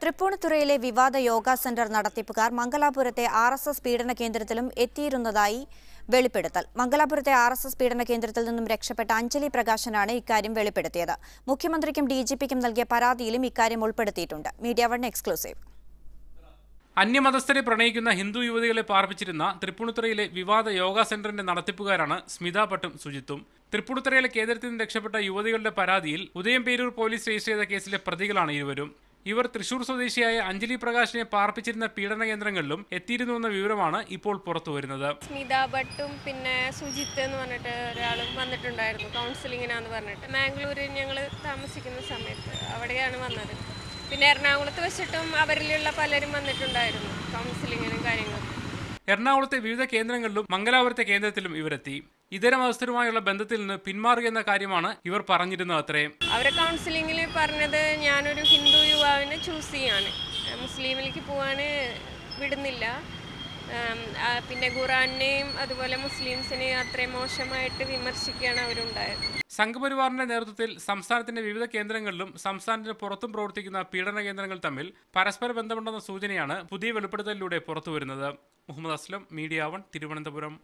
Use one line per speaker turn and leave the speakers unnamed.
തൃപ്പൂണിത്തുറയിലെ വിവാദ yoga centre നടത്തിപ്പുകാർ മംഗലാപുരത്തെ RSS പീഡന കേന്ദ്രത്തിലും എത്തിയിരുന്നതായി വെളിപ്പെടുത്തൽ. മംഗലാപുരത്തെ RSS പീഡന കേന്ദ്രത്തിൽ നിന്നും രക്ഷപ്പെട്ട അഞ്ജലി പ്രകാശനാണ് ഇക്കാര്യം വെളിപ്പെടുത്തിയത്. മുഖ്യമന്ത്രിക്കും DGPക്കും നൽകിയ പരാതിയിലും ഇക്കാര്യം ഉൾപ്പെടുത്തിയിട്ടുണ്ട്. Media One exclusive.
അന്യമതസ്ഥരെ പ്രണയിക്കുന്ന ഹിന്ദു യുവതികളെ പാർപ്പിച്ചിരുന്ന തൃപ്പൂണിത്തുറയിലെ വിവാദ യോഗ സെന്ററിന്റെ നടത്തിപ്പുകാരാണ് സ്മിത ഭട്ടും സുജിത്തും. തൃപ്പൂണിത്തുറയിലെ കേന്ദ്രത്തിൽ നിന്ന് രക്ഷപ്പെട്ട യുവതികളുടെ പരാതിയിൽ ഉദയംപേരൂർ പോലീസ് രജിസ്റ്റർ ചെയ്ത കേസിലെ പ്രതികളാണ് ഇരുവരും. ഇവർ തൃശൂർ സ്വദേശിയായ അഞ്ജലി പ്രകാശിനെ പാർപ്പിച്ചിരുന്ന പീഡന കേന്ദ്രങ്ങളിലും എത്തിയിരുന്നുവെന്ന വിവരമാണ് ഇപ്പോൾ പുറത്തുവരുന്നത്.
സ്മിത ഭട്ടും പിന്നെ സുജിത്ത് എന്ന് പറഞ്ഞിട്ട് ഒരാളും വന്നിട്ടുണ്ടായിരുന്നു കൗൺസിലിങ്ങിനാന്ന് പറഞ്ഞിട്ട്. മാംഗ്ലൂരിൽ ഞങ്ങൾ താമസിക്കുന്ന സമയത്ത് അവിടെയാണ് വന്നത്. പിന്നെ എറണാകുളത്ത് വെച്ചിട്ടും അവരിലുള്ള പലരും വന്നിട്ടുണ്ടായിരുന്നു കൗൺസിലിങ്ങിനും കാര്യങ്ങളും.
എറണാകുളത്തെ വിവിധ കേന്ദ്രങ്ങളിലും മംഗലാപുരത്തെ കേന്ദ്രത്തിലും ഇവരെത്തി. ഇതര മതസ്ഥരുമായുള്ള ബന്ധത്തിൽ നിന്ന് പിന്മാറുക എന്ന കാര്യമാണ് ഇവർ പറഞ്ഞിരുന്നത് അത്രേ.
അവരെ കൗൺസിലിങ്ങിൽ പറഞ്ഞത് ഞാനൊരു ഹിന്ദു യുവാവിനെ ചൂസ് ചെയ്യാണ്, മുസ്ലിമിലേക്ക് പോവാന് വിടുന്നില്ല, പിന്നെ ഖുറാനെയും അതുപോലെ മുസ്ലിംസിനെയും അത്രയും മോശമായിട്ട് വിമർശിക്കുകയാണ് അവരുണ്ടായത്.
സംഘപരിവാറിന്റെ നേതൃത്വത്തിൽ സംസ്ഥാനത്തിന്റെ വിവിധ കേന്ദ്രങ്ങളിലും സംസ്ഥാനത്തിന് പുറത്തും പ്രവർത്തിക്കുന്ന പീഡന കേന്ദ്രങ്ങൾ തമ്മിൽ പരസ്പര ബന്ധമുണ്ടെന്ന സൂചനയാണ് പുതിയ വെളിപ്പെടുത്തലിലൂടെ പുറത്തുവരുന്നത്. Muhammad Aslam, Media One, Thiruvananthapuram.